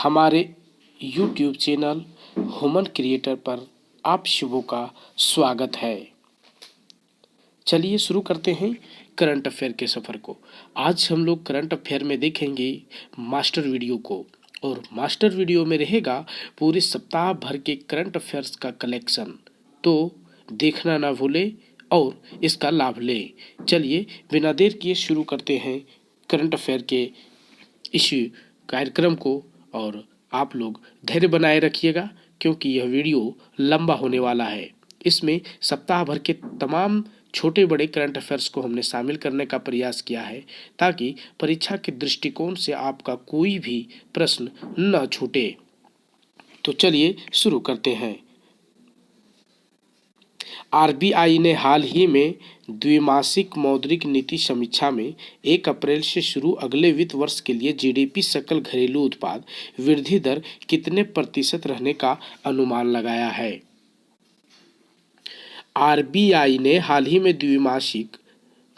हमारे YouTube channel human creator पर आप शुभों का स्वागत है। चलिए शुरू करते हैं करंट अफेयर के सफ़र को। आज हम लोग करंट अफेयर में देखेंगे मास्टर वीडियो को, और मास्टर वीडियो में रहेगा पूरे सप्ताह भर के करंट अफेयर्स का कलेक्शन। तो देखना ना भूले और इसका लाभ लें। चलिए बिना देर किए शुरू करते हैं करंट अफेयर के इस कार्यक्रम को, और आप लोग धैर्य बनाए रखिएगा क्योंकि यह वीडियो लंबा होने वाला है। इसमें सप्ताह भर के तमाम छोटे बड़े करंट अफेयर्स को हमने शामिल करने का प्रयास किया है ताकि परीक्षा के दृष्टिकोण से आपका कोई भी प्रश्न न छूटे। तो चलिए शुरू करते हैं। आरबीआई ने हाल ही में द्विमासिक मौद्रिक नीति समीक्षा में 1 अप्रैल से शुरू अगले वित्त वर्ष के लिए जीडीपी सकल घरेलू उत्पाद वृद्धि दर कितने प्रतिशत रहने का अनुमान लगाया है। आरबीआई ने हाल ही में द्विमासिक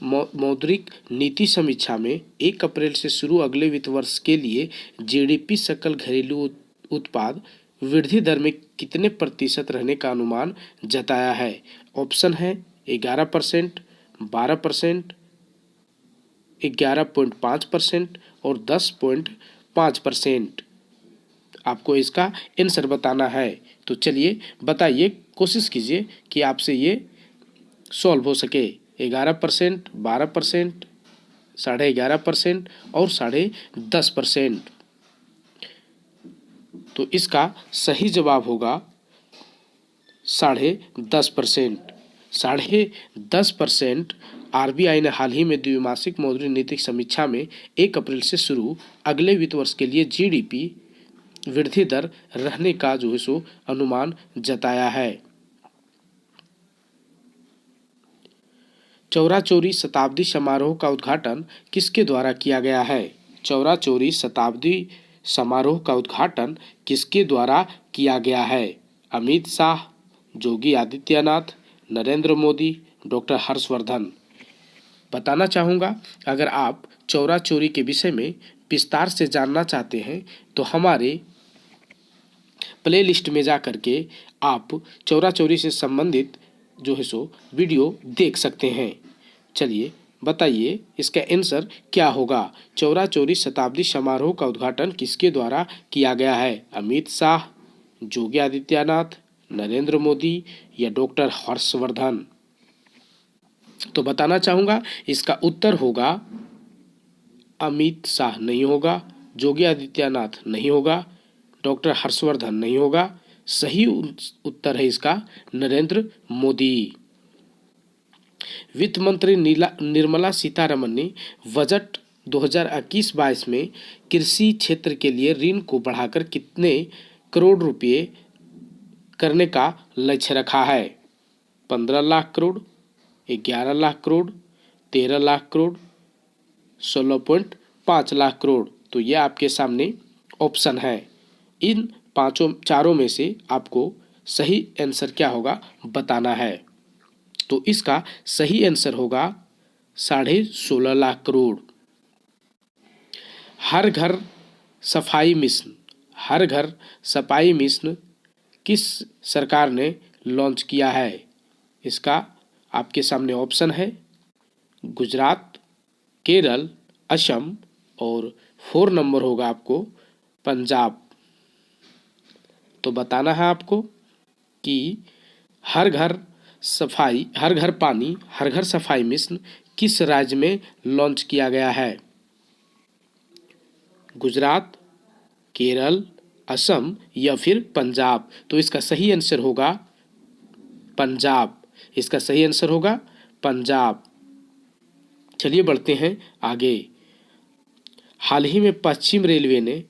मौद्रिक नीति समीक्षा में 1 अप्रैल से शुरू अगले वित्त वर्ष के लिए जीडीपी सकल घरेलू उत्पाद वृद्धि दर में कितने प्रतिशत रहने का अनुमान जताया है। ऑप्शन है 11%, 12%, 11.5% और 10.5%। आपको इसका आंसर बताना है। तो चलिए बताइए, कोशिश कीजिए कि आपसे ये सॉल्व हो सके। 11%, 12%, 11.5% और 10.5%। तो इसका सही जवाब होगा 10.5%। 10.5% आरबीआई ने हाल ही में द्विमासिक मौद्रिक नीति समीक्षा में 1 अप्रैल से शुरू अगले वित्त वर्ष के लिए जीडीपी वृद्धि दर रहने का जो है सो अनुमान जताया है। चौरा चौरी शताब्दी समारोह का उद्घाटन किसके द्वारा किया गया है। चौरा चौरी शताब्दी समारोह का उद्घाटन किसके द्वारा किया गया है। अमित शाह, योगी आदित्यनाथ, नरेंद्र मोदी, डॉक्टर हर्षवर्धन। बताना चाहूँगा, अगर आप चौरा चौरी के विषय में विस्तार से जानना चाहते हैं तो हमारे प्लेलिस्ट में जा कर के आप चौरा चौरी से संबंधित जो है सो वीडियो देख सकते हैं। चलिए बताइए इसका आंसर क्या होगा। चौरा चौरी शताब्दी समारोह का उद्घाटन किसके द्वारा किया गया है। अमित शाह, योगी आदित्यनाथ, नरेंद्र मोदी या डॉक्टर हर्षवर्धन। तो बताना चाहूँगा इसका उत्तर होगा अमित शाह नहीं होगा, योगी आदित्यनाथ नहीं होगा, डॉक्टर हर्षवर्धन नहीं होगा। सही उत्तर है इसका नरेंद्र मोदी। वित्त मंत्री निर्मला सीतारमण ने बजट 2021-22 में कृषि क्षेत्र के लिए ऋण को बढ़ाकर कितने करोड़ रुपए करने का लक्ष्य रखा है। 15 लाख करोड़, 11 लाख करोड़, 13 लाख करोड़, 16.5 लाख करोड़। तो ये आपके सामने ऑप्शन है। इन चारों में से आपको सही आंसर क्या होगा बताना है। तो इसका सही आंसर होगा 16.5 लाख करोड़। हर घर सफाई मिशन, हर घर सफाई मिशन किस सरकार ने लॉन्च किया है। इसका आपके सामने ऑप्शन है गुजरात, केरल, असम और 4 नंबर होगा आपको पंजाब। तो बताना है आपको कि हर घर सफाई, हर घर पानी, हर घर सफाई मिशन किस राज्य में लॉन्च किया गया है। गुजरात, केरल, असम या फिर पंजाब। तो इसका सही आंसर होगा पंजाब। इसका सही आंसर होगा पंजाब। चलिए बढ़ते हैं आगे। हाल ही में पश्चिम रेलवे ने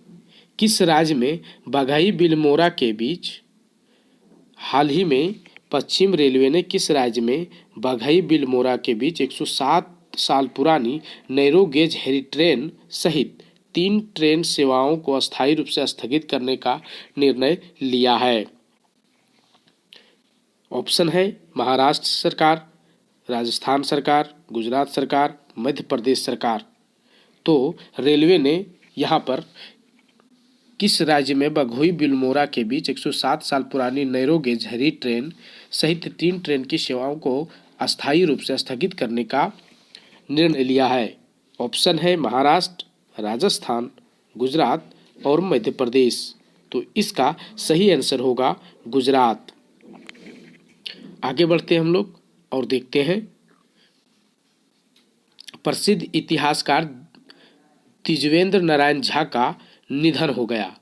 किस राज्य में बघई बिलमोरा के बीच पश्चिम रेलवे ने किस राज्य में बघई बिलमोरा के बीच 107 साल पुरानी नैरो गेज हेरी ट्रेन सहित 3 ट्रेन सेवाओं को अस्थायी रूप से स्थगित करने का निर्णय लिया है। ऑप्शन है महाराष्ट्र सरकार, राजस्थान सरकार, गुजरात सरकार, मध्य प्रदेश सरकार। तो रेलवे ने यहाँ पर किस राज्य में बघोई बिलमोरा के बीच 107 साल पुरानी नैरो गेज हरी ट्रेन सहित 3 ट्रेन की सेवाओं को अस्थायी रूप से स्थगित करने का निर्णय लिया है? ऑप्शन है महाराष्ट्र, राजस्थान, गुजरात और मध्य प्रदेश। तो इसका सही आंसर होगा गुजरात। आगे बढ़ते हैं हम लोग और देखते हैं प्रसिद्ध इतिहासकार द्विजेंद्र नारायण झा का निधन हो गया।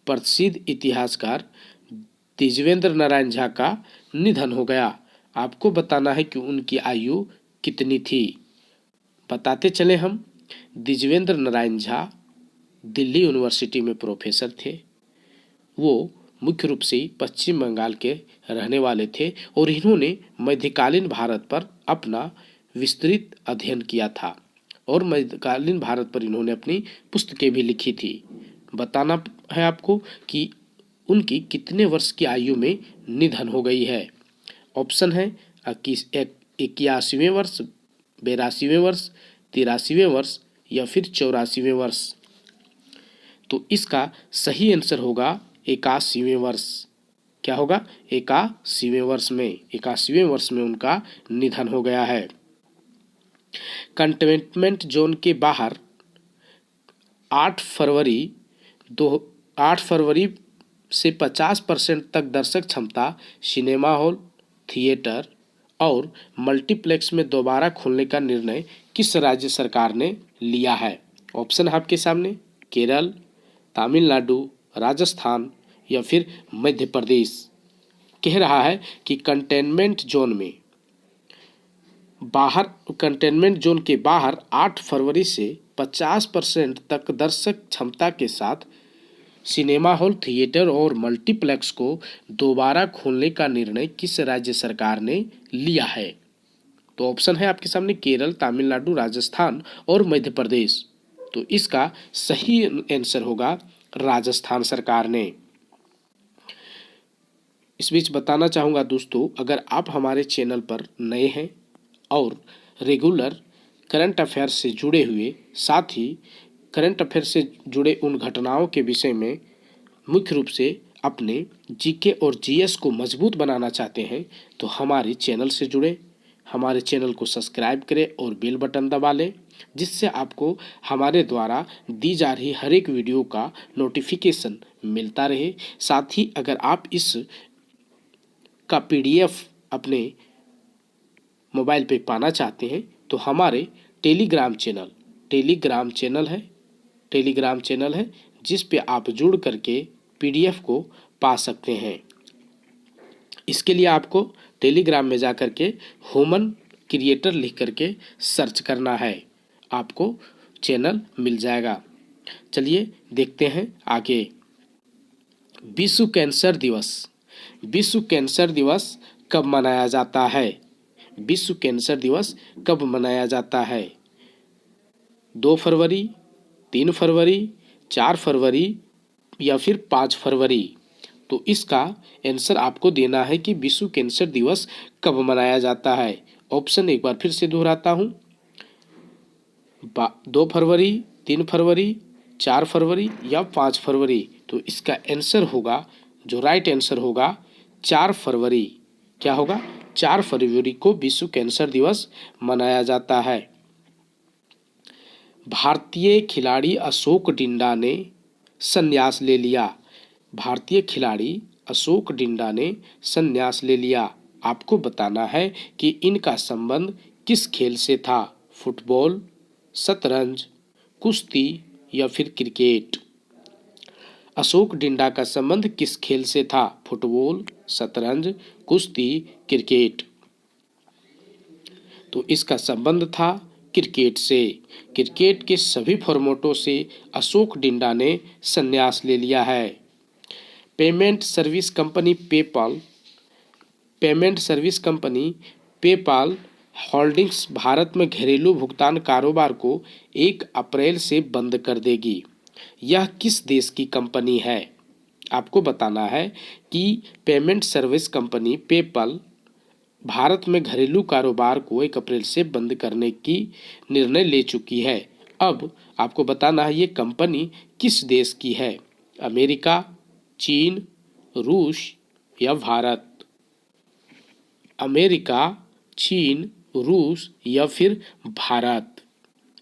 प्रसिद्ध इतिहासकार द्विजेंद्र नारायण झा का निधन हो गया। आपको बताना है कि उनकी आयु कितनी थी। बताते चले हम। द्विजेंद्र नारायण झा दिल्ली यूनिवर्सिटी में प्रोफेसर थे। वो मुख्य रूप से पश्चिम बंगाल के रहने वाले थे और इन्होंने मध्यकालीन भारत पर अपना विस्तृत अध्ययन किया था और मध्यकालीन भारत पर इन्होंने अपनी पुस्तकें भी लिखी थी। बताना है आपको कि उनकी कितने वर्ष की आयु में निधन हो गई है। ऑप्शन है 81वें वर्ष, 82वें वर्ष, 83वें वर्ष या फिर 84वें वर्ष। तो इसका सही आंसर होगा 81वें वर्ष। क्या होगा? 81वें वर्ष में। 81वें वर्ष में उनका निधन हो गया है। कंटेनमेंट जोन के बाहर 8 फरवरी से 50% तक दर्शक क्षमता सिनेमा हॉल, थिएटर और मल्टीप्लेक्स में दोबारा खोलने का निर्णय किस राज्य सरकार ने लिया है? ऑप्शन है आपके सामने, केरल, तमिलनाडु, राजस्थान या फिर मध्य प्रदेश। कह रहा है कि कंटेनमेंट जोन के बाहर 8 फरवरी से 50% तक दर्शक क्षमता के साथ सिनेमा हॉल, थिएटर और मल्टीप्लेक्स को दोबारा खोलने का निर्णय किस राज्य सरकार ने लिया है? तो ऑप्शन है आपके सामने, केरल, तमिलनाडु, राजस्थान और मध्य प्रदेश। तो इसका सही आंसर होगा राजस्थान सरकार ने। इस बीच बताना चाहूँगा दोस्तों, अगर आप हमारे चैनल पर नए हैं और रेगुलर करंट अफेयर से जुड़े हुए, साथ ही करंट अफेयर से जुड़े उन घटनाओं के विषय में मुख्य रूप से अपने जीके और जीएस को मजबूत बनाना चाहते हैं, तो हमारे चैनल से जुड़े, हमारे चैनल को सब्सक्राइब करें और बेल बटन दबा लें, जिससे आपको हमारे द्वारा दी जा रही हर एक वीडियो का नोटिफिकेशन मिलता रहे। साथ ही अगर आप इस का पीडीएफ अपने मोबाइल पे पाना चाहते हैं तो हमारे टेलीग्राम चैनल है जिस पे आप जुड़ करके पीडीएफ को पा सकते हैं। इसके लिए आपको टेलीग्राम में जा करके ह्यूमन क्रिएटर लिख करके सर्च करना है, आपको चैनल मिल जाएगा। चलिए देखते हैं आगे। विश्व कैंसर दिवस कब मनाया जाता है? विश्व कैंसर दिवस कब मनाया जाता है? 2 फरवरी, 3 फरवरी, 4 फरवरी या फिर 5 फरवरी। तो इसका आंसर आपको देना है कि विश्व कैंसर दिवस कब मनाया जाता है। ऑप्शन एक बार फिर से दोहराता हूँ, 2 फरवरी, 3 फरवरी, 4 फरवरी या 5 फरवरी। तो इसका आंसर होगा, जो राइट आंसर होगा 4 फरवरी। क्या होगा? 4 फरवरी को विश्व कैंसर दिवस मनाया जाता है। भारतीय खिलाड़ी अशोक डिंडा ने संन्यास ले लिया। आपको बताना है कि इनका संबंध किस खेल से था? फुटबॉल, शतरंज, कुश्ती या फिर क्रिकेट। अशोक डिंडा का संबंध किस खेल से था? फुटबॉल, शतरंज, कुश्ती, क्रिकेट। तो इसका संबंध था क्रिकेट से। क्रिकेट के सभी फॉर्मेटों से अशोक डिंडा ने संन्यास ले लिया है। Payment service company PayPal holdings Bharat में घरेलू भुगतान कारोबार को 1 अप्रैल से बंद कर देगी। यह किस देश की कंपनी है? आपको बताना है कि payment service company PayPal Bharat में घरेलू कारोबार को 1 अप्रैल से बंद करने की निर्णय ले चुकी है। अब आपको बताना है ये कंपनी किस देश की है। अमेरिका, चीन, रूस या भारत? अमेरिका, चीन, रूस या फिर भारत?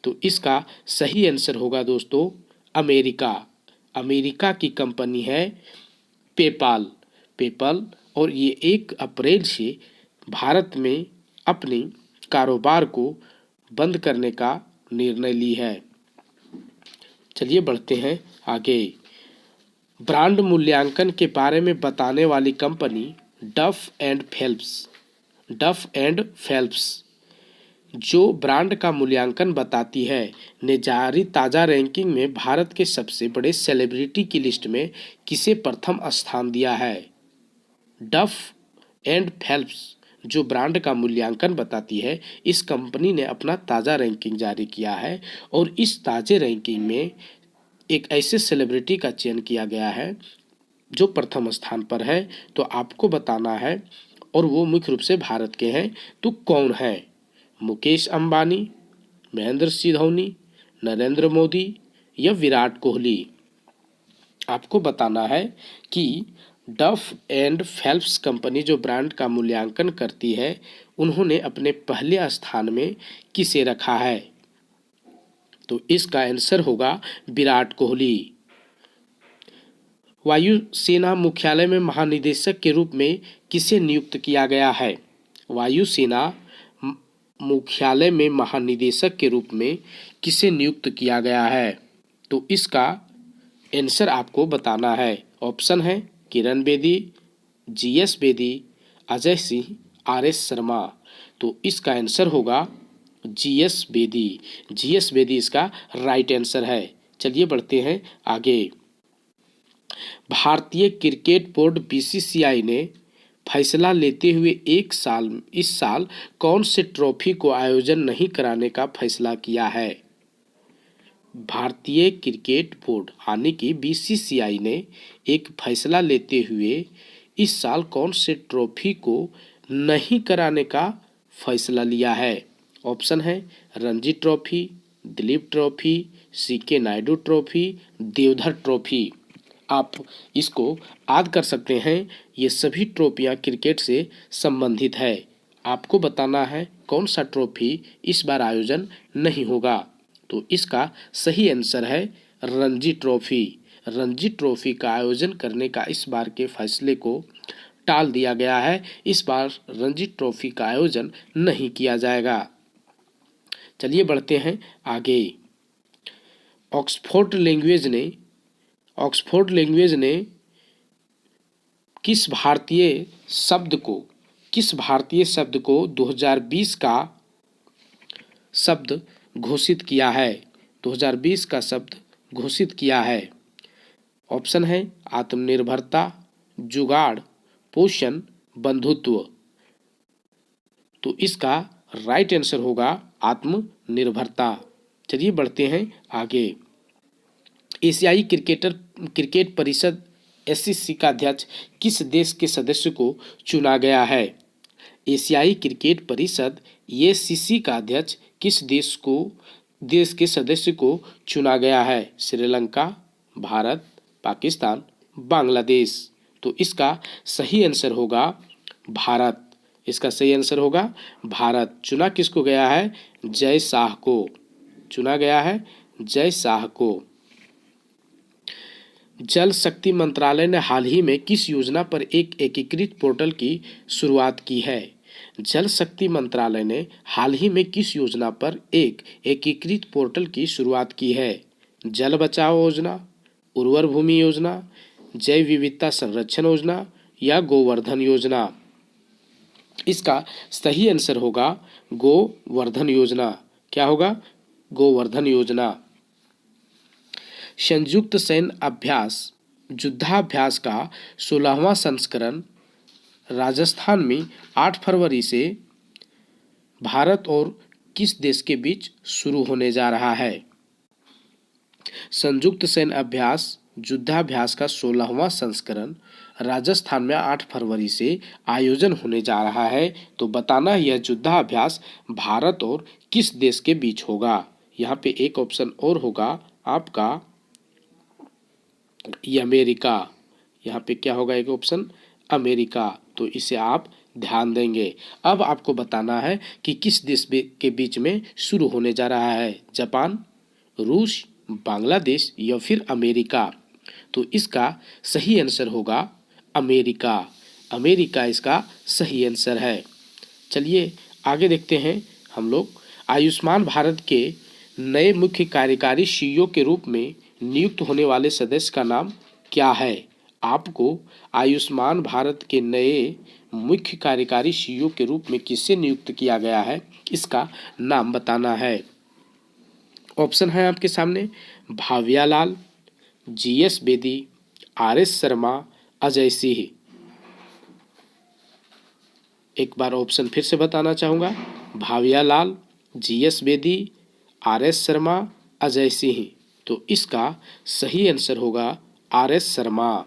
तो इसका सही आंसर होगा दोस्तों अमेरिका। अमेरिका की कंपनी है पेपाल। पेपाल, और ये 1 अप्रैल से भारत में अपने कारोबार को बंद करने का निर्णय ली है। चलिए बढ़ते हैं आगे। ब्रांड मूल्यांकन के बारे में बताने वाली कंपनी डफ एंड फेल्प्स। डफ एंड फेल्प्स जो ब्रांड का मूल्यांकन बताती है ने जारी ताज़ा रैंकिंग में भारत के सबसे बड़े सेलिब्रिटी की लिस्ट में किसे प्रथम स्थान दिया है? डफ एंड फेल्प्स जो ब्रांड का मूल्यांकन बताती है, इस कंपनी ने अपना ताज़ा रैंकिंग जारी किया है और इस ताज़े रैंकिंग में एक ऐसे सेलिब्रिटी का चयन किया गया है जो प्रथम स्थान पर है। तो आपको बताना है, और वो मुख्य रूप से भारत के हैं। तो कौन है? मुकेश अंबानी, महेंद्र सिंह धोनी, नरेंद्र मोदी या विराट कोहली? आपको बताना है कि डफ एंड फेल्प्स कंपनी जो ब्रांड का मूल्यांकन करती है, उन्होंने अपने पहले स्थान में किसे रखा है? तो इसका आंसर होगा विराट कोहली। वायुसेना मुख्यालय में महानिदेशक के रूप में किसे नियुक्त किया गया है? वायुसेना मुख्यालय में महानिदेशक के रूप में किसे नियुक्त किया गया है? तो इसका आंसर आपको बताना है। ऑप्शन है किरण बेदी, जीएस बेदी, अजय सिंह, आरएस शर्मा। तो इसका आंसर होगा जीएस बेदी। जीएस बेदी इसका राइट आंसर है। चलिए बढ़ते हैं आगे। भारतीय क्रिकेट बोर्ड बीसीसीआई ने फैसला लेते हुए इस साल कौन से ट्रॉफी को आयोजन नहीं कराने का फैसला किया है? भारतीय क्रिकेट बोर्ड यानी कि बीसीसीआई ने एक फैसला लेते हुए इस साल कौन से ट्रॉफी को नहीं कराने का फैसला लिया है? ऑप्शन है Ranji trophy, Duleep trophy, CK Naidu trophy, Deodhar trophy. आप इसको याद कर सकते हैं। ये सभी ट्रॉफियाँ क्रिकेट से संबंधित है। आपको बताना है कौन सा ट्रॉफी इस बार आयोजन नहीं होगा। तो इसका सही आंसर है रणजी ट्रॉफी। रणजी ट्रॉफी का आयोजन करने का इस बार के फैसले को टाल दिया गया है। इस बार रणजी ट्रॉफी का आयोजन नहीं किया जाएगा। चलिए बढ़ते हैं आगे। ऑक्सफोर्ड लैंग्वेज ने किस भारतीय शब्द को 2020 का शब्द घोषित किया है? 2020 का शब्द घोषित किया है। ऑप्शन है आत्मनिर्भरता, जुगाड़, पोषण, बंधुत्व। तो इसका राइट आंसर होगा आत्मनिर्भरता। चलिए बढ़ते हैं आगे। एशियाई क्रिकेट परिषद एसीसी का अध्यक्ष किस देश के सदस्य को चुना गया है? एशियाई क्रिकेट परिषद एसीसी का अध्यक्ष किस देश के सदस्य को चुना गया है? श्रीलंका, भारत, पाकिस्तान, बांग्लादेश। तो इसका सही आंसर होगा भारत। इसका सही आंसर होगा भारत। चुना किसको गया है? जय शाह को चुना गया है, जय शाह को। जल शक्ति मंत्रालय ने हाल ही में किस योजना पर एक एकीकृत पोर्टल की शुरुआत की है? जल शक्ति मंत्रालय ने हाल ही में किस योजना पर एक एकीकृत पोर्टल की शुरुआत की है? जल बचाओ योजना, उर्वर भूमि योजना, जैव विविधता संरक्षण योजना या गोवर्धन योजना? इसका सही आंसर होगा गोवर्धन योजना। क्या होगा? गोवर्धन योजना। संयुक्त सैन्य अभ्यास युद्धाभ्यास का 16वां संस्करण राजस्थान में 8 फरवरी से भारत और किस देश के बीच शुरू होने जा रहा है? संयुक्त सैन्य अभ्यास युद्धाभ्यास का 16वां संस्करण राजस्थान में 8 फरवरी से आयोजन होने जा रहा है। तो बताना यह युद्धाभ्यास भारत और किस देश के बीच होगा। यहाँ पे एक ऑप्शन और होगा आपका ये अमेरिका, यहाँ पे क्या होगा एक ऑप्शन अमेरिका, तो इसे आप ध्यान देंगे। अब आपको बताना है कि किस देश के बीच में शुरू होने जा रहा है, जापान, रूस, बांग्लादेश या फिर अमेरिका। तो इसका सही आंसर होगा अमेरिका। अमेरिका इसका सही आंसर है। चलिए आगे देखते हैं हम लोग। आयुष्मान भारत के नए मुख्य कार्यकारी सीईओ के रूप में नियुक्त होने वाले सदस्य का नाम क्या है? आपको आयुष्मान भारत के नए मुख्य कार्यकारी सीईओ के रूप में किससे नियुक्त किया गया है, इसका नाम बताना है। ऑप्शन है आपके सामने, भाविया लाल, जीएस बेदी, आरएस शर्मा, अजय सिंह। एक बार ऑप्शन फिर से बताना चाहूँगा, भाविया लाल, जीएस बेदी, आरएस शर्मा, अजय सिंह। तो इसका सही आंसर होगा आरएस शर्मा।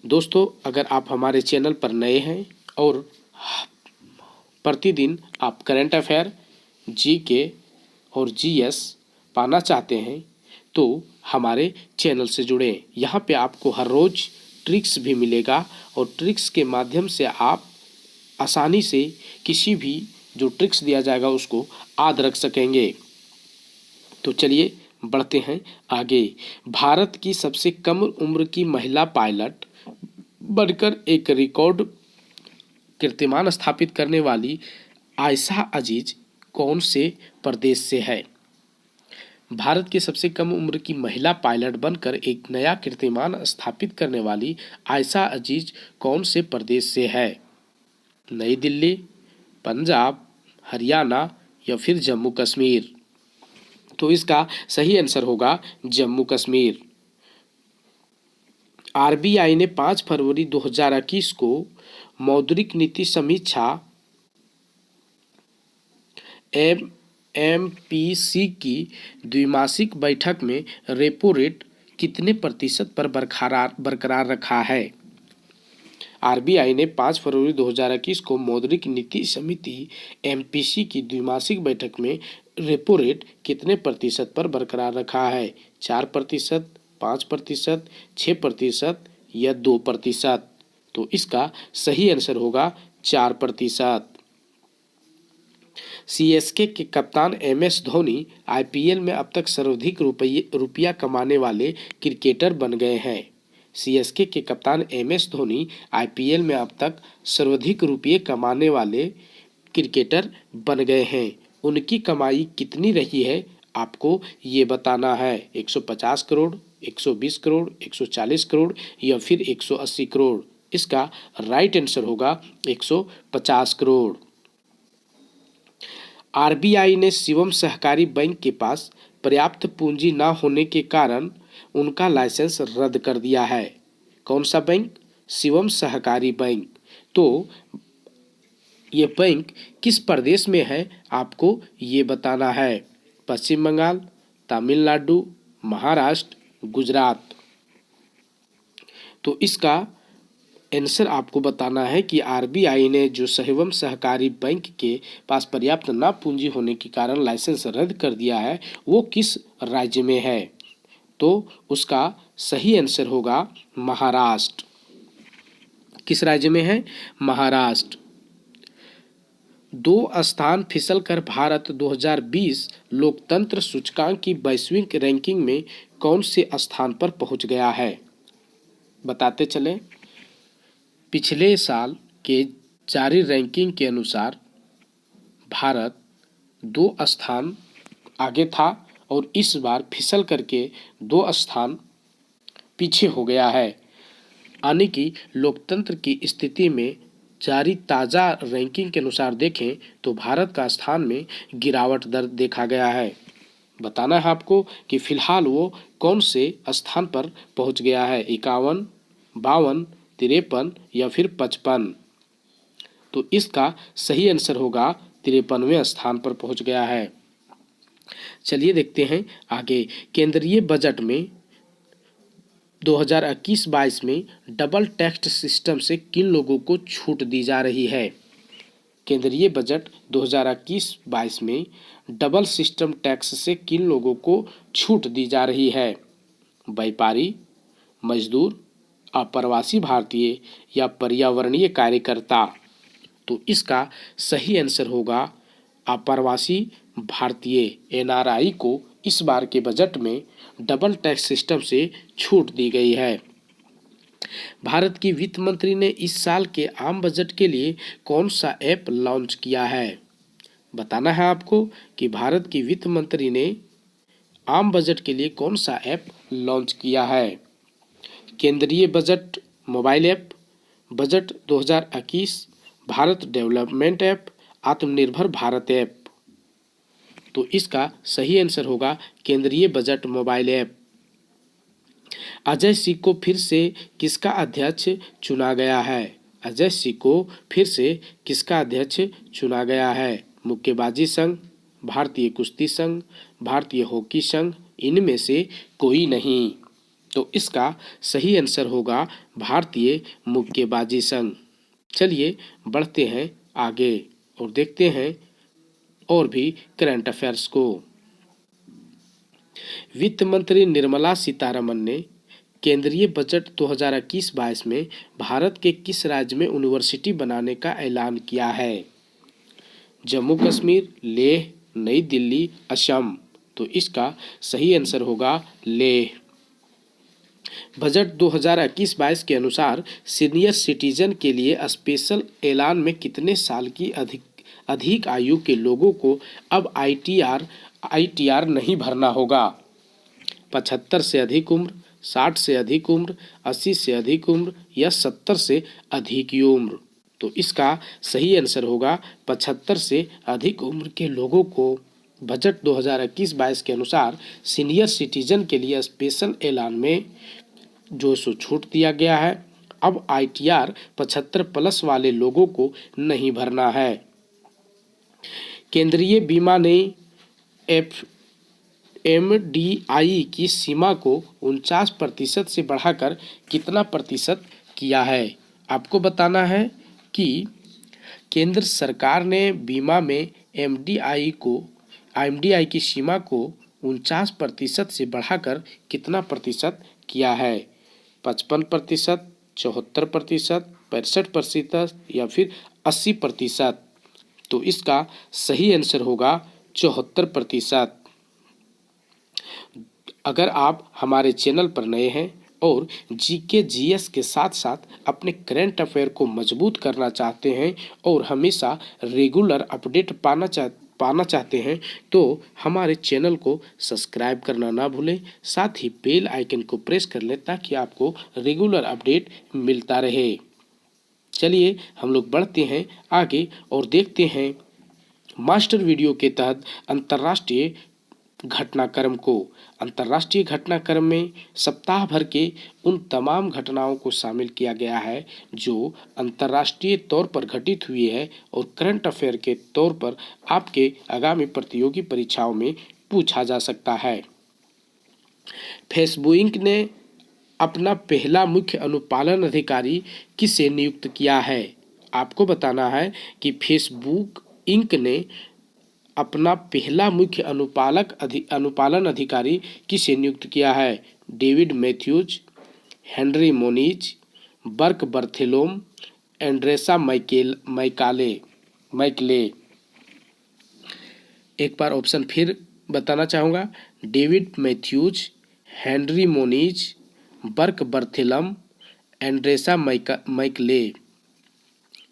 दोस्तों, अगर आप हमारे चैनल पर नए हैं और प्रतिदिन आप करंट अफेयर, जीके और जीएस पाना चाहते हैं तो हमारे चैनल से जुड़ें। यहाँ पे आपको हर रोज़ ट्रिक्स भी मिलेगा और ट्रिक्स के माध्यम से आप आसानी से किसी भी जो ट्रिक्स दिया जाएगा उसको याद रख सकेंगे। तो चलिए बढ़ते हैं आगे। भारत की सबसे कम उम्र की महिला पायलट बनकर एक रिकॉर्ड कीर्तिमान स्थापित करने वाली आयशा अजीज कौन से प्रदेश से है? भारत की सबसे कम उम्र की महिला पायलट बनकर एक नया कीर्तिमान स्थापित करने वाली आयशा अजीज कौन से प्रदेश से है? नई दिल्ली, पंजाब, हरियाणा या फिर जम्मू कश्मीर। तो इसका सही आंसर होगा जम्मू कश्मीर। आरबीआई ने 5 फरवरी 2021 को मौद्रिक नीति समीक्षा एमपीसी की द्विमासिक बैठक में रेपो रेट कितने प्रतिशत पर बरकरार रखा है? आरबीआई ने 5 फरवरी 2021 को मौद्रिक नीति समिति एमपीसी की द्विमासिक बैठक में रेपो रेट कितने प्रतिशत पर बरकरार रखा है? 4%, 5%, 6% या 2%। तो इसका सही आंसर होगा 4%। सीएसके के कप्तान एमएस धोनी आईपीएल में अब तक सर्वाधिक रुपया कमाने वाले क्रिकेटर बन गए हैं। सीएसके के कप्तान एमएस धोनी आईपीएल में अब तक सर्वाधिक रुपये कमाने वाले क्रिकेटर बन गए हैं। उनकी कमाई कितनी रही है आपको ये बताना है। 150 करोड़, 120 करोड़, 140 करोड़ या फिर 180 करोड़। इसका राइट आंसर होगा 150 करोड़। आरबीआई ने शिवम सहकारी बैंक के पास पर्याप्त पूंजी न होने के कारण उनका लाइसेंस रद्द कर दिया है। कौन सा बैंक? शिवम सहकारी बैंक। तो ये बैंक किस प्रदेश में है आपको ये बताना है। पश्चिम बंगाल, तमिलनाडु, महाराष्ट्र, गुजरात। तो इसका आंसर आपको बताना है कि आरबीआई ने जो शिवम सहकारी बैंक के पास पर्याप्त न पूंजी होने के कारण लाइसेंस रद्द कर दिया है वो किस राज्य में है? तो उसका सही आंसर होगा महाराष्ट्र। किस राज्य में है? महाराष्ट्र। 2 स्थान फिसलकर भारत 2020 लोकतंत्र सूचकांक की वैश्विक रैंकिंग में कौन से स्थान पर पहुंच गया है? बताते चलें। पिछले साल के जारी रैंकिंग के अनुसार भारत 2 स्थान आगे था और इस बार फिसल करके 2 स्थान पीछे हो गया है। यानी कि लोकतंत्र की स्थिति में जारी ताज़ा रैंकिंग के अनुसार देखें तो भारत का स्थान में गिरावट दर देखा गया है। बताना है आपको कि फिलहाल वो कौन से स्थान पर पहुंच गया है। 51, 52, 53 या फिर 55। तो इसका सही आंसर होगा 53वें स्थान पर पहुंच गया है। चलिए देखते हैं आगे। केंद्रीय बजट में 2021-22 में डबल टैक्स सिस्टम से किन लोगों को छूट दी जा रही है? केंद्रीय बजट 2021-22 में डबल सिस्टम टैक्स से किन लोगों को छूट दी जा रही है? व्यापारी, मजदूर, अप्रवासी भारतीय या पर्यावरणीय कार्यकर्ता? तो इसका सही आंसर होगा अप्रवासी भारतीय एनआरआई को इस बार के बजट में डबल टैक्स सिस्टम से छूट दी गई है। भारत की वित्त मंत्री ने इस साल के आम बजट के लिए कौन सा ऐप लॉन्च किया है? बताना है आपको कि भारत की वित्त मंत्री ने आम बजट के लिए कौन सा ऐप लॉन्च किया है। केंद्रीय budget mobile app, budget 2021, Bharat development app, आत्मनिर्भर भारत ऐप। तो इसका सही आंसर होगा केंद्रीय budget mobile app. Ajay Singh को फिर से किसका अध्यक्ष चुना गया है? अजय सिंह को फिर से किसका अध्यक्ष चुना गया है? मुक्केबाजी संघ, भारतीय कुश्ती संघ, भारतीय हॉकी संघ, इनमें से कोई नहीं। तो इसका सही आंसर होगा भारतीय मुक्केबाजी संघ। चलिए बढ़ते हैं आगे और देखते हैं और भी करंट अफेयर्स को। वित्त मंत्री निर्मला सीतारमण ने केंद्रीय बजट 2021-22 में भारत के किस राज्य में यूनिवर्सिटी बनाने का ऐलान किया है? जम्मू कश्मीर, लेह, नई दिल्ली, असम। तो इसका सही आंसर होगा लेह। बजट 2021-22 के अनुसार सीनियर सिटीजन के लिए स्पेशल ऐलान में कितने साल की अधिक आयु के लोगों को अब आईटीआर नहीं भरना होगा? 75 से अधिक उम्र, 60 से अधिक उम्र, 80 से अधिक उम्र या 70 से अधिक की उम्र? तो इसका सही आंसर होगा 75 से अधिक उम्र के लोगों को बजट 2021-22 के अनुसार सीनियर सिटीजन के लिए स्पेशल ऐलान में जो सो छूट दिया गया है। अब आईटीआर 75 प्लस वाले लोगों को नहीं भरना है। केंद्रीय बीमा ने एमडीआई की सीमा को 49% से बढ़ाकर कितना प्रतिशत किया है? आपको बताना है कि केंद्र सरकार ने बीमा में एमडीआई की सीमा को 49% से बढ़ाकर कितना प्रतिशत किया है? 55%, 74%, 65% या फिर 80%? तो इसका सही आंसर होगा 74%। अगर आप हमारे चैनल पर नए हैं और जीके जीएस के साथ साथ अपने करंट अफेयर को मजबूत करना चाहते हैं और हमेशा रेगुलर अपडेट पाना चाहते हैं तो हमारे चैनल को सब्सक्राइब करना ना भूलें, साथ ही बेल आइकन को प्रेस कर लें ताकि आपको रेगुलर अपडेट मिलता रहे। चलिए हम लोग बढ़ते हैं आगे और देखते हैं मास्टर वीडियो के तहत अंतर्राष्ट्रीय घटनाक्रम को। अंतर्राष्ट्रीय घटनाक्रम में सप्ताह भर के उन तमाम घटनाओं को शामिल किया गया है जो अंतर्राष्ट्रीय तौर पर घटित हुई है और करंट अफेयर के तौर पर आपके आगामी प्रतियोगी परीक्षाओं में पूछा जा सकता है। फेसबुक ने अपना पहला मुख्य अनुपालन अधिकारी किसे नियुक्त किया है? आपको बताना है कि फेसबुक इंक ने अपना पहला मुख्य अनुपालन अधिकारी किसे नियुक्त किया है? David Matthews, Henry Moniz, Burke Barthelme, Andresa McLay. एक बार ऑप्शन फिर बताना चाहूँगा, David Matthews, Henry Moniz, Burke Barthelme, Andresa McLay.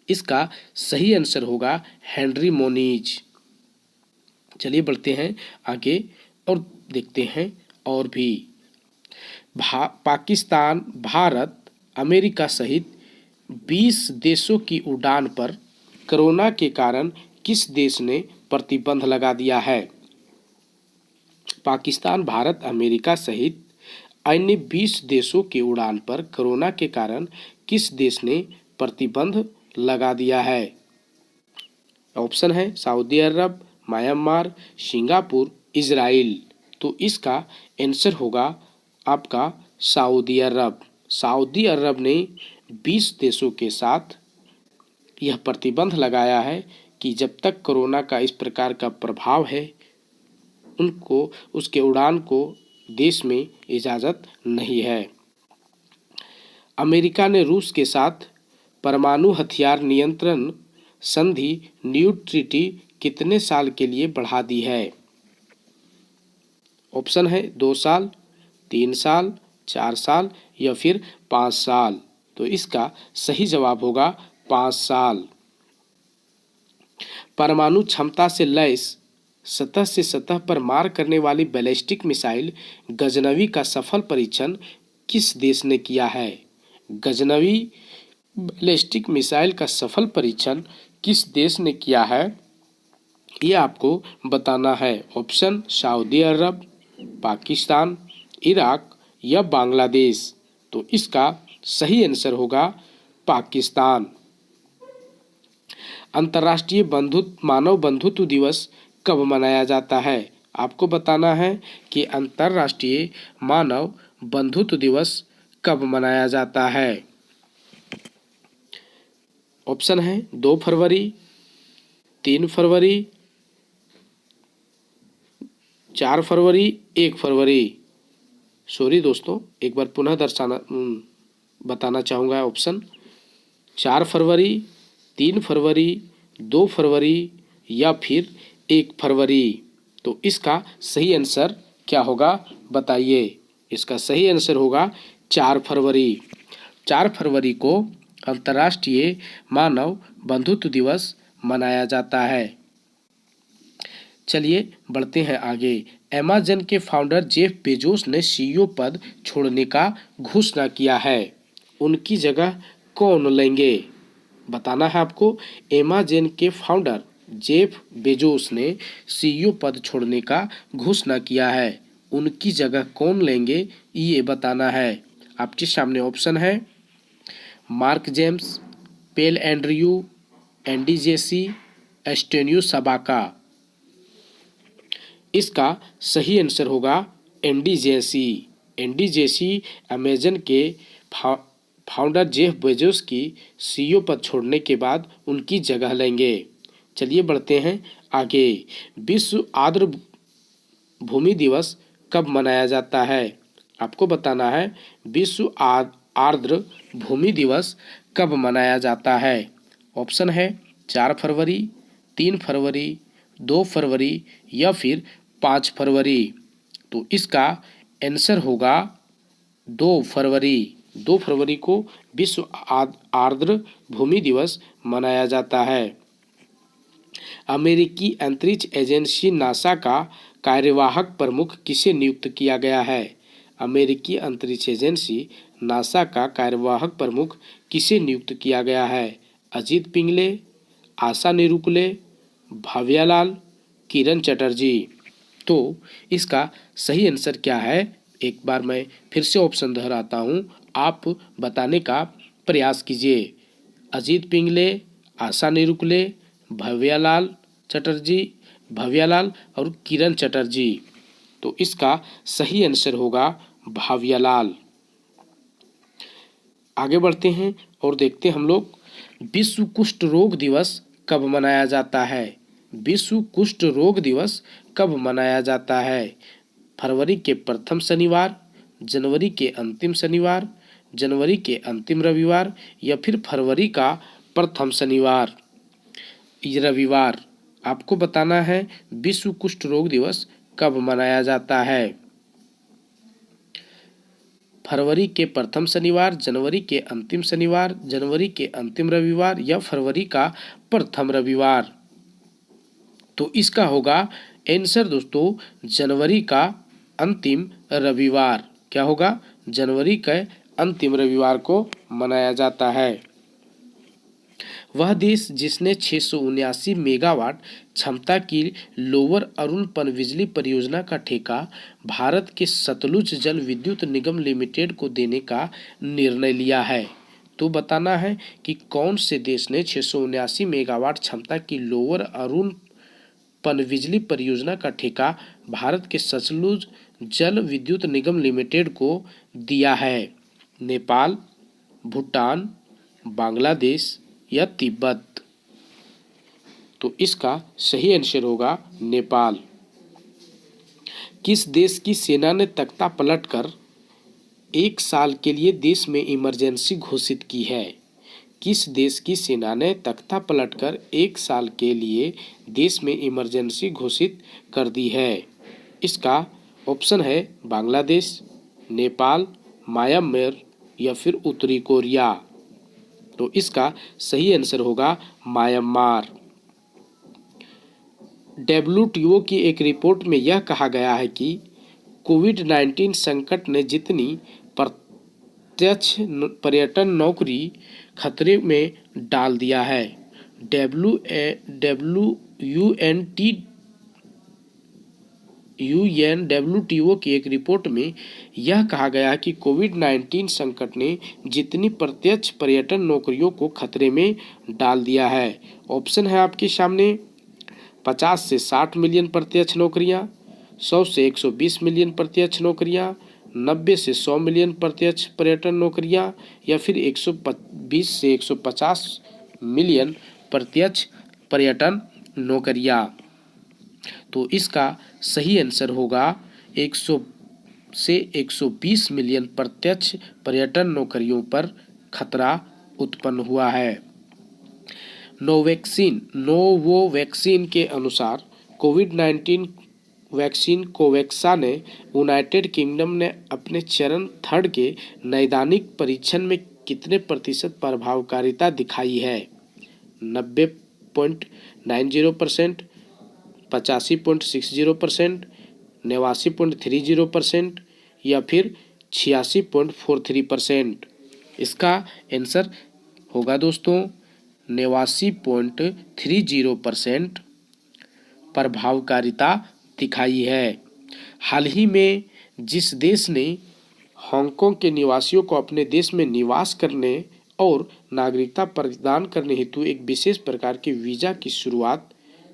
इसका सही आंसर होगा हेनरी मोनीज। चलिए बढ़ते हैं आगे और देखते हैं और भी। पाकिस्तान, भारत, अमेरिका सहित 20 देशों की उड़ान पर कोरोना के कारण किस देश ने प्रतिबंध लगा दिया है? पाकिस्तान, भारत, अमेरिका सहित अन्य 20 देशों की उड़ान पर कोरोना के कारण किस देश ने प्रतिबंध लगा दिया है? ऑप्शन है सऊदी अरब, म्यांमार, सिंगापुर, इजराइल। तो इसका आंसर होगा आपका सऊदी अरब। सऊदी अरब ने 20 देशों के साथ यह प्रतिबंध लगाया है कि जब तक कोरोना का इस प्रकार का प्रभाव है उनको उसके उड़ान को देश में इजाज़त नहीं है। अमेरिका ने रूस के साथ परमाणु हथियार नियंत्रण संधि न्यू ट्रीटी कितने साल के लिए बढ़ा दी है? ऑप्शन है 2 साल, 3 साल, 4 साल या फिर 5 साल। तो इसका सही जवाब होगा 5 साल। परमाणु क्षमता से लैस सतह से सतह पर मार करने वाली बैलिस्टिक मिसाइल गजनवी का सफल परीक्षण किस देश ने किया है? गजनवी बैलिस्टिक मिसाइल का सफल परीक्षण किस देश ने किया है, ये आपको बताना है। ऑप्शन सऊदी अरब, पाकिस्तान, इराक या बांग्लादेश। तो इसका सही आंसर होगा पाकिस्तान। अंतर्राष्ट्रीय मानव बंधुत्व दिवस कब मनाया जाता है? आपको बताना है कि अंतर्राष्ट्रीय मानव बंधुत्व दिवस कब मनाया जाता है। ऑप्शन है 2 फरवरी, 3 फरवरी, 4 फरवरी, 1 फरवरी। सॉरी दोस्तों, एक बार पुनः बताना चाहूँगा। ऑप्शन 4 फरवरी, 3 फरवरी, 2 फरवरी या फिर 1 फरवरी। तो इसका सही आंसर क्या होगा बताइए। इसका सही आंसर होगा 4 फरवरी। 4 फरवरी को अंतर्राष्ट्रीय मानव बंधुत्व दिवस मनाया जाता है। चलिए बढ़ते हैं आगे। अमेज़न के फाउंडर जेफ बेजोस ने सीईओ पद छोड़ने का घोषणा किया है। उनकी जगह कौन लेंगे? बताना है आपको। अमेज़न के फाउंडर जेफ बेजोस ने सीईओ पद छोड़ने का घोषणा किया है। उनकी जगह कौन लेंगे ये बताना है। आपके सामने ऑप्शन है मार्क जेम्स, पेल एंड्रयू, एंडी जेसी, एस्टोनियो सबाका। इसका सही आंसर होगा Andy Jassy. Andy Jassy Amazon के फाउंडर जेफ बेजोस की सीईओ पद छोड़ने के बाद उनकी जगह लेंगे। चलिए बढ़ते हैं आगे। विश्व आर्द्र भूमि दिवस कब मनाया जाता है? आपको बताना है विश्व आर्द्र भूमि दिवस कब मनाया जाता है। ऑप्शन है 4 फरवरी, 3 फरवरी, 2 फरवरी या फिर 5 फरवरी। तो इसका आंसर होगा 2 फरवरी। 2 फरवरी को विश्व आर्द्र भूमि दिवस मनाया जाता है। अमेरिकी अंतरिक्ष एजेंसी नासा का कार्यवाहक प्रमुख किसे नियुक्त किया गया है? अमेरिकी अंतरिक्ष एजेंसी नासा का कार्यवाहक प्रमुख किसे नियुक्त किया गया है? अजीत पिंगले, आशा निरुपले, भाव्यालाल, किरण चटर्जी। तो इसका सही आंसर क्या है? एक बार मैं फिर से ऑप्शन दोहराता हूँ, आप बताने का प्रयास कीजिए। अजीत पिंगले, आशा निरुपले, भव्यालाल और किरण चटर्जी। तो इसका सही आंसर होगा भाव्यालाल। आगे बढ़ते हैं और देखते हैं हम लोग विश्व कुष्ठ रोग दिवस कब मनाया जाता है। विश्व कुष्ठ रोग दिवस कब मनाया जाता है? फरवरी के प्रथम शनिवार, जनवरी के अंतिम शनिवार, जनवरी के अंतिम रविवार या फिर फरवरी का प्रथम शनिवार रविवार। आपको बताना है विश्व कुष्ठ रोग दिवस कब मनाया जाता है। फरवरी के प्रथम शनिवार, जनवरी के अंतिम शनिवार, जनवरी के अंतिम रविवार या फरवरी का प्रथम रविवार। तो इसका होगा आंसर दोस्तों जनवरी का अंतिम रविवार। क्या होगा? जनवरी के अंतिम रविवार को मनाया जाता है। वह देश जिसने 679 मेगावाट क्षमता की लोअर अरुण पनबिजली परियोजना का ठेका भारत के सतलुज जल विद्युत निगम लिमिटेड को देने का निर्णय लिया है। तो बताना है कि कौन से देश ने 679 मेगावाट क्षमता की लोअर अरुण पनबिजली परियोजना का ठेका भारत के सतलुज जल विद्युत निगम लिमिटेड को दिया है? नेपाल, भूटान, बांग्लादेश या तिब्बत। तो इसका सही आंसर होगा नेपाल। किस देश की सेना ने तख्ता पलटकर 1 साल के लिए देश में इमरजेंसी घोषित की है? किस देश की सेना ने तख्ता पलटकर 1 साल के लिए देश में इमरजेंसी घोषित कर दी है? इसका ऑप्शन है बांग्लादेश, नेपाल, म्यांमार या फिर उत्तरी कोरिया। तो इसका सही आंसर होगा म्यांमार। WTO की एक रिपोर्ट में यह कहा गया है कि कोविड-19 संकट ने जितनी प्रत्यक्ष पर्यटन नौकरी खतरे में डाल दिया है। WTO की एक रिपोर्ट में यह कहा गया कि कोविड-19 संकट ने जितनी प्रत्यक्ष पर्यटन नौकरियों को खतरे में डाल दिया है। ऑप्शन है आपके सामने 50 से 60 मिलियन प्रत्यक्ष नौकरियां, 100 से 120 मिलियन प्रत्यक्ष नौकरियां, 90 से 100 मिलियन प्रत्यक्ष पर्यटन नौकरियां या फिर 120 से 150 मिलियन प्रत्यक्ष पर्यटन नौकरियां। तो इसका सही आंसर होगा 100 से 120 मिलियन प्रत्यक्ष पर्यटन नौकरियों पर खतरा उत्पन्न हुआ है। नोवोवैक्सीन के अनुसार कोविड-19 वैक्सीन कोवैक्सा ने यूनाइटेड किंगडम ने अपने चरण 3 के नैदानिक परीक्षण में कितने प्रतिशत प्रभावकारिता दिखाई है? 90.90%, 85.60%, 89.30% या फिर 86.43%। इसका आंसर होगा दोस्तों 89.30% प्रभावकारिता दिखाई है। हाल ही में जिस देश ने हांगकांग के निवासियों को अपने देश में निवास करने और नागरिकता प्रदान करने हेतु एक विशेष प्रकार के वीज़ा की शुरुआत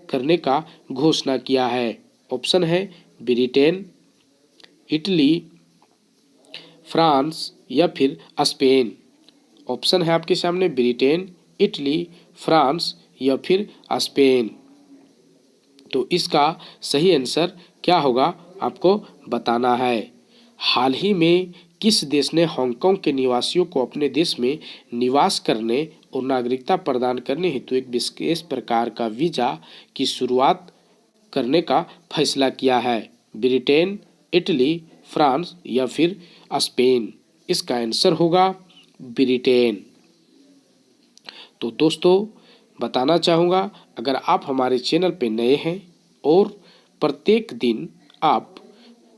करने का घोषणा किया है? ऑप्शन है ब्रिटेन, इटली, फ्रांस या फिर स्पेन। ऑप्शन है आपके सामने ब्रिटेन, इटली, फ्रांस या फिर स्पेन। तो इसका सही आंसर क्या होगा आपको बताना है। हाल ही में किस देश ने हांगकांग के निवासियों को अपने देश में निवास करने और नागरिकता प्रदान करने हेतु एक विशेष प्रकार का वीज़ा की शुरुआत करने का फैसला किया है? ब्रिटेन, इटली, फ्रांस या फिर स्पेन। इसका आंसर होगा ब्रिटेन। तो दोस्तों बताना चाहूँगा, अगर आप हमारे चैनल पे नए हैं और प्रत्येक दिन आप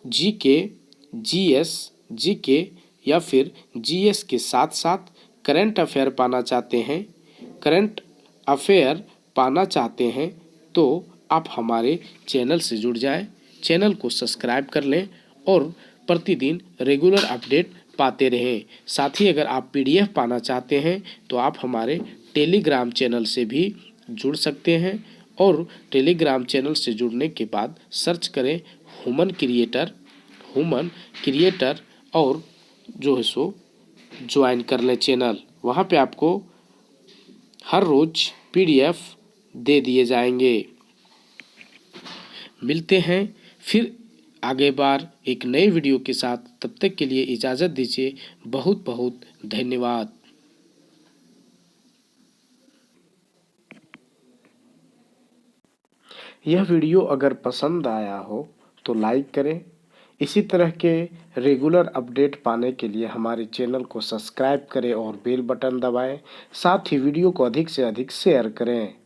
जीके, जीएस, जीके या फिर जीएस के साथ साथ करंट अफेयर पाना चाहते हैं तो आप हमारे चैनल से जुड़ जाएं, चैनल को सब्सक्राइब कर लें और प्रतिदिन रेगुलर अपडेट पाते रहें। साथ ही अगर आप PDF पाना चाहते हैं तो आप हमारे टेलीग्राम चैनल से भी जुड़ सकते हैं और टेलीग्राम चैनल से जुड़ने के बाद सर्च करें ह्यूमन क्रिएटर और जो है सो ज्वाइन कर लें चैनल। वहाँ पे आपको हर रोज PDF दे दिए जाएंगे। मिलते हैं फिर आगे बार एक नए वीडियो के साथ, तब तक के लिए इजाज़त दीजिए। बहुत बहुत धन्यवाद। यह वीडियो अगर पसंद आया हो तो लाइक करें। इसी तरह के रेगुलर अपडेट पाने के लिए हमारे चैनल को सब्सक्राइब करें और बेल बटन दबाएं। साथ ही वीडियो को अधिक से अधिक शेयर करें।